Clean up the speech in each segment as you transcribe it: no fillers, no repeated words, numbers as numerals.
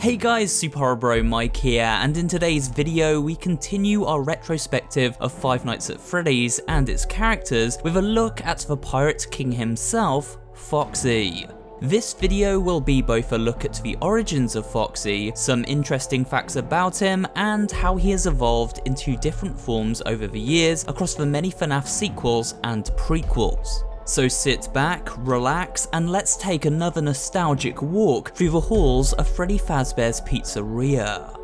Hey guys, SuperHorrorBro Mike here, and in today's video we continue our retrospective of Five Nights at Freddy's and its characters with a look at the Pirate King himself, Foxy. This video will be both a look at the origins of Foxy, some interesting facts about him, and how he has evolved into different forms over the years across the many FNAF sequels and prequels. So sit back, relax, and let's take another nostalgic walk through the halls of Freddy Fazbear's Pizzeria.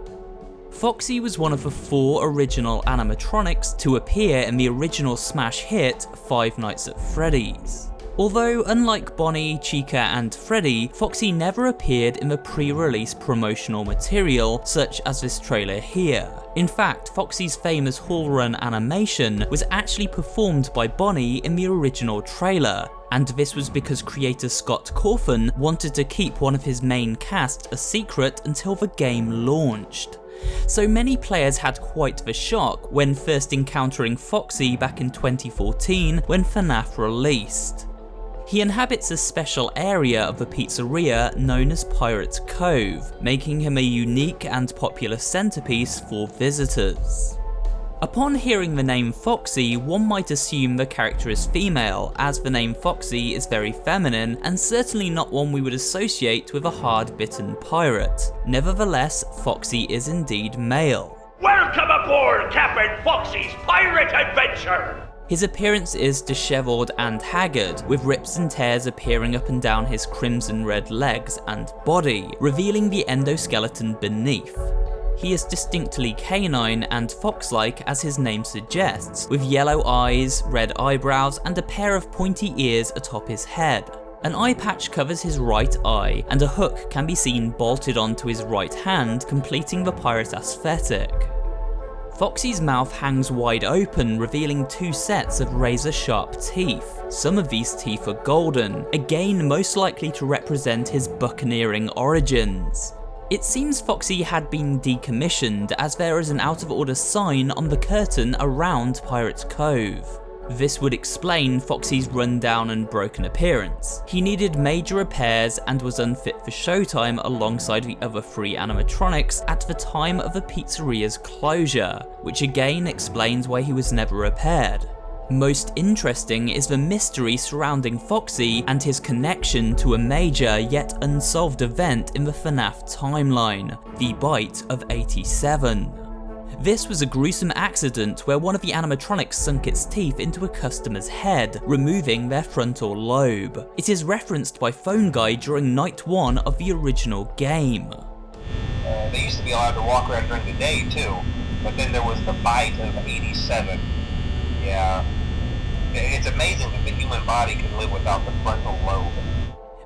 Foxy was one of the 4 original animatronics to appear in the original smash hit Five Nights at Freddy's. Although, unlike Bonnie, Chica, and Freddy, Foxy never appeared in the pre-release promotional material, such as this trailer here. In fact, Foxy's famous hall run animation was actually performed by Bonnie in the original trailer, and this was because creator Scott Cawthon wanted to keep one of his main cast a secret until the game launched. So many players had quite the shock when first encountering Foxy back in 2014 when FNAF released. He inhabits a special area of the pizzeria known as Pirate's Cove, making him a unique and popular centerpiece for visitors. Upon hearing the name Foxy, one might assume the character is female, as the name Foxy is very feminine and certainly not one we would associate with a hard-bitten pirate. Nevertheless, Foxy is indeed male. Welcome aboard Captain Foxy's pirate adventure! His appearance is disheveled and haggard, with rips and tears appearing up and down his crimson red legs and body, revealing the endoskeleton beneath. He is distinctly canine and fox-like as his name suggests, with yellow eyes, red eyebrows, and a pair of pointy ears atop his head. An eye patch covers his right eye, and a hook can be seen bolted onto his right hand, completing the pirate aesthetic. Foxy's mouth hangs wide open, revealing 2 sets of razor-sharp teeth. Some of these teeth are golden, again most likely to represent his buccaneering origins. It seems Foxy had been decommissioned, as there is an out-of-order sign on the curtain around Pirate's Cove. This would explain Foxy's rundown and broken appearance. He needed major repairs and was unfit for showtime alongside the other 3 animatronics at the time of the pizzeria's closure, which again explains why he was never repaired. Most interesting is the mystery surrounding Foxy and his connection to a major yet unsolved event in the FNAF timeline, the Bite of 87. This was a gruesome accident where one of the animatronics sunk its teeth into a customer's head, removing their frontal lobe. It is referenced by Phone Guy during Night 1 of the original game. They used to be allowed to walk around during the day too, but then there was the Bite of 87. Yeah, it's amazing that the human body can live without the frontal lobe.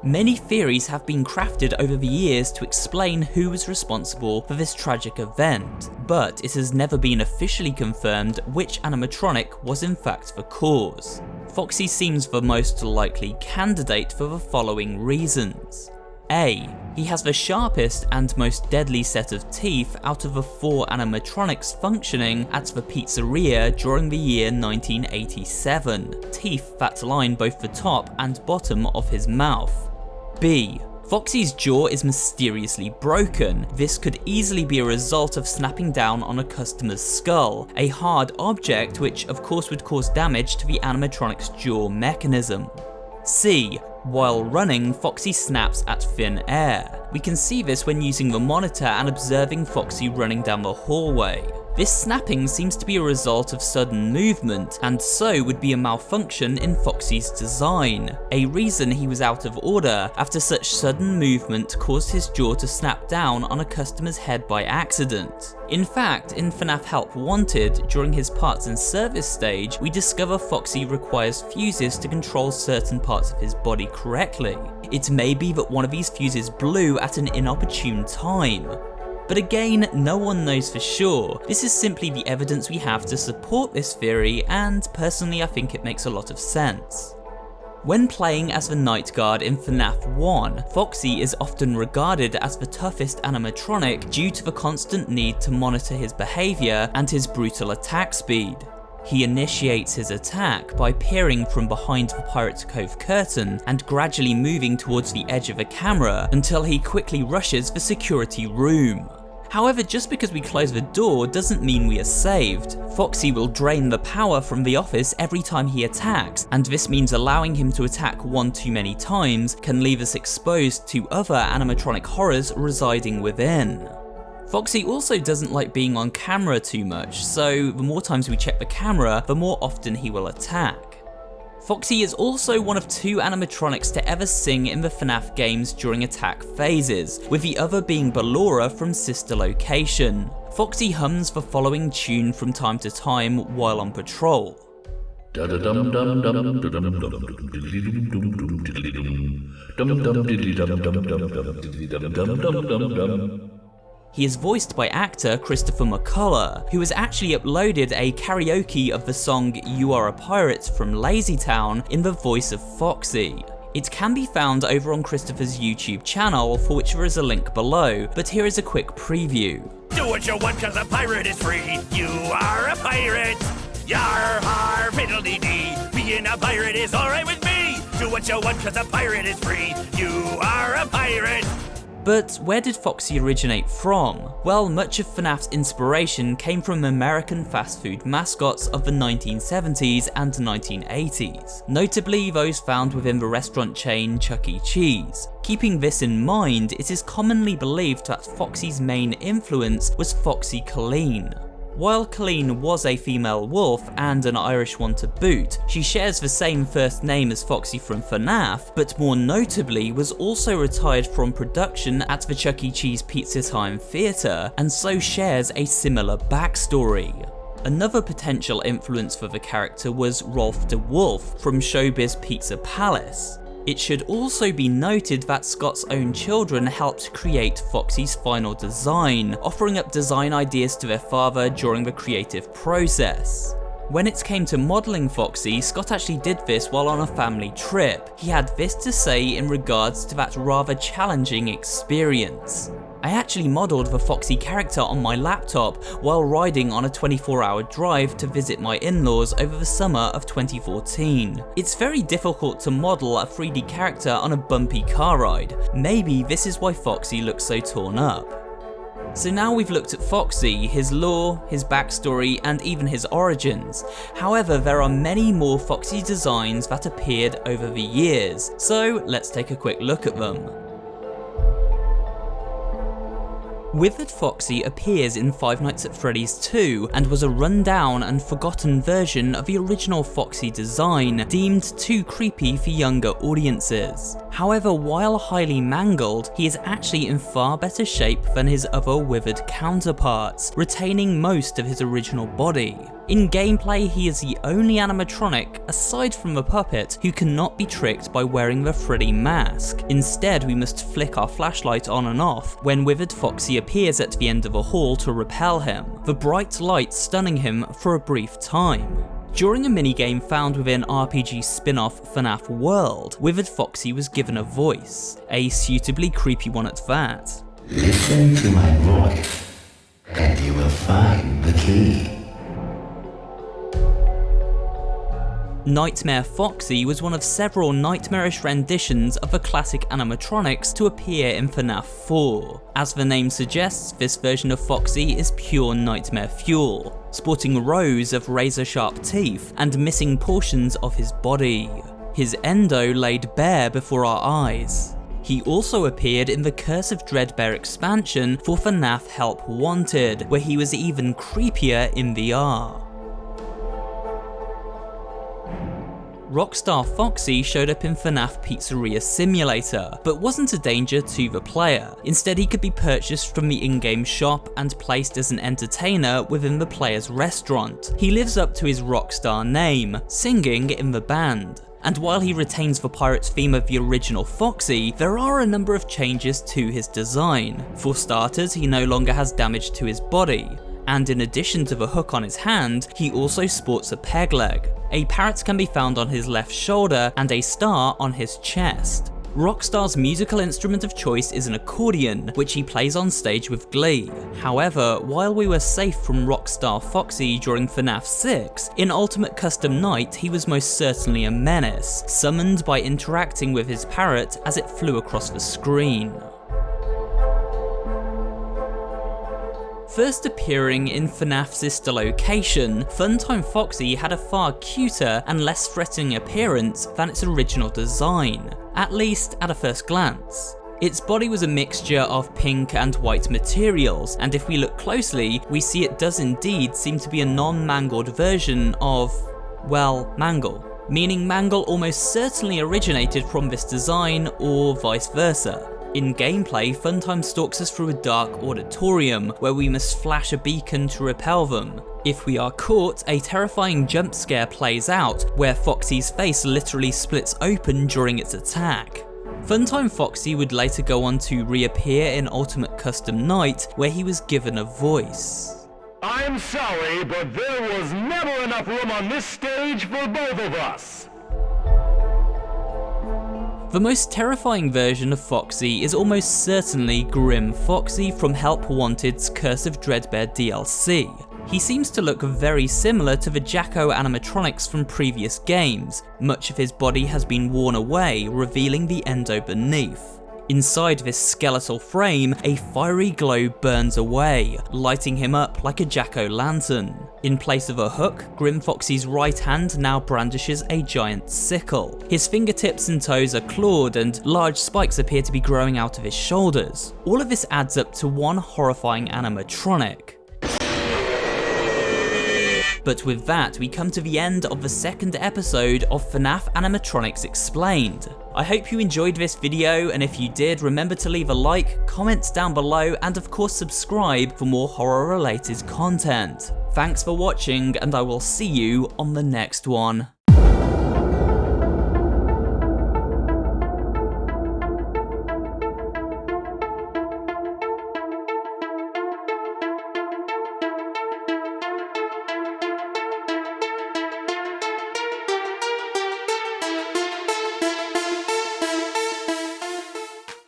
Many theories have been crafted over the years to explain who was responsible for this tragic event, but it has never been officially confirmed which animatronic was in fact the cause. Foxy seems the most likely candidate for the following reasons. A. He has the sharpest and most deadly set of teeth out of the 4 animatronics functioning at the pizzeria during the year 1987, teeth that line both the top and bottom of his mouth. B. Foxy's jaw is mysteriously broken. This could easily be a result of snapping down on a customer's skull, a hard object which of course would cause damage to the animatronic's jaw mechanism. C. While running, Foxy snaps at thin air. We can see this when using the monitor and observing Foxy running down the hallway. This snapping seems to be a result of sudden movement, and so would be a malfunction in Foxy's design, a reason he was out of order after such sudden movement caused his jaw to snap down on a customer's head by accident. In fact, in FNAF Help Wanted, during his parts and service stage, we discover Foxy requires fuses to control certain parts of his body correctly. It may be that one of these fuses blew at an inopportune time. But again, no one knows for sure. This is simply the evidence we have to support this theory, and personally I think it makes a lot of sense. When playing as the Night Guard in FNAF 1, Foxy is often regarded as the toughest animatronic due to the constant need to monitor his behaviour and his brutal attack speed. He initiates his attack by peering from behind the Pirate's Cove curtain and gradually moving towards the edge of the camera until he quickly rushes the security room. However, just because we close the door doesn't mean we are saved. Foxy will drain the power from the office every time he attacks, and this means allowing him to attack one too many times can leave us exposed to other animatronic horrors residing within. Foxy also doesn't like being on camera too much, so the more times we check the camera, the more often he will attack. Foxy is also one of 2 animatronics to ever sing in the FNAF games during attack phases, with the other being Ballora from Sister Location. Foxy hums the following tune from time to time while on patrol. He is voiced by actor Christopher McCullough, who has actually uploaded a karaoke of the song You Are a Pirate from LazyTown in the voice of Foxy. It can be found over on Christopher's YouTube channel, for which there is a link below, but here is a quick preview. Do what you want cause a pirate is free. You are a pirate. Yar har fiddle-dee dee. Being a pirate is alright with me. Do what you want cause a pirate is free. You are a pirate. But where did Foxy originate from? Well, much of FNAF's inspiration came from American fast food mascots of the 1970s and 1980s, notably those found within the restaurant chain Chuck E. Cheese. Keeping this in mind, it is commonly believed that Foxy's main influence was Foxy Colleen. While Colleen was a female wolf and an Irish one to boot, she shares the same first name as Foxy from FNAF, but more notably was also retired from production at the Chuck E. Cheese Pizza Time Theatre, and so shares a similar backstory. Another potential influence for the character was Rolf de Wolf from Showbiz Pizza Palace. It should also be noted that Scott's own children helped create Foxy's final design, offering up design ideas to their father during the creative process. When it came to modelling Foxy, Scott actually did this while on a family trip. He had this to say in regards to that rather challenging experience. I actually modelled the Foxy character on my laptop while riding on a 24-hour drive to visit my in-laws over the summer of 2014. It's very difficult to model a 3D character on a bumpy car ride. Maybe this is why Foxy looks so torn up. So now we've looked at Foxy, his lore, his backstory, and even his origins. However, there are many more Foxy designs that appeared over the years, so let's take a quick look at them. Withered Foxy appears in Five Nights at Freddy's 2 and was a run-down and forgotten version of the original Foxy design, deemed too creepy for younger audiences. However, while highly mangled, he is actually in far better shape than his other withered counterparts, retaining most of his original body. In gameplay, he is the only animatronic, aside from the puppet, who cannot be tricked by wearing the Freddy mask. Instead, we must flick our flashlight on and off when Withered Foxy appears at the end of a hall to repel him, the bright light stunning him for a brief time. During a minigame found within RPG spin-off FNAF World, Withered Foxy was given a voice, a suitably creepy one at that. Listen to my voice, and you will find the key. Nightmare Foxy was one of several nightmarish renditions of the classic animatronics to appear in FNAF 4. As the name suggests, this version of Foxy is pure nightmare fuel, sporting rows of razor-sharp teeth and missing portions of his body. His endo laid bare before our eyes. He also appeared in the Curse of Dreadbear expansion for FNAF Help Wanted, where he was even creepier in VR. Rockstar Foxy showed up in FNAF Pizzeria Simulator, but wasn't a danger to the player. Instead, he could be purchased from the in-game shop and placed as an entertainer within the player's restaurant. He lives up to his Rockstar name, singing in the band. And while he retains the pirate's theme of the original Foxy, there are a number of changes to his design. For starters, he no longer has damage to his body. And in addition to the hook on his hand, he also sports a peg leg. A parrot can be found on his left shoulder and a star on his chest. Rockstar's musical instrument of choice is an accordion, which he plays on stage with glee. However, while we were safe from Rockstar Foxy during FNAF 6, in Ultimate Custom Night he was most certainly a menace, summoned by interacting with his parrot as it flew across the screen. First appearing in FNAF's sister location, Funtime Foxy had a far cuter and less threatening appearance than its original design, at least at a first glance. Its body was a mixture of pink and white materials, and if we look closely, we see it does indeed seem to be a non-mangled version of, well, Mangle. Meaning Mangle almost certainly originated from this design, or vice versa. In gameplay, Funtime stalks us through a dark auditorium, where we must flash a beacon to repel them. If we are caught, a terrifying jump scare plays out, where Foxy's face literally splits open during its attack. Funtime Foxy would later go on to reappear in Ultimate Custom Night, where he was given a voice. I'm sorry, but there was never enough room on this stage for both of us. The most terrifying version of Foxy is almost certainly Grim Foxy from Help Wanted's Curse of Dreadbear DLC. He seems to look very similar to the Jacko animatronics from previous games. Much of his body has been worn away, revealing the endo beneath. Inside this skeletal frame, a fiery glow burns away, lighting him up like a jack-o'-lantern. In place of a hook, Grim Foxy's right hand now brandishes a giant sickle. His fingertips and toes are clawed, and large spikes appear to be growing out of his shoulders. All of this adds up to one horrifying animatronic. But with that, we come to the end of the second episode of FNAF Animatronics Explained. I hope you enjoyed this video, and if you did, remember to leave a like, comment down below, and of course subscribe for more horror related content. Thanks for watching, and I will see you on the next one.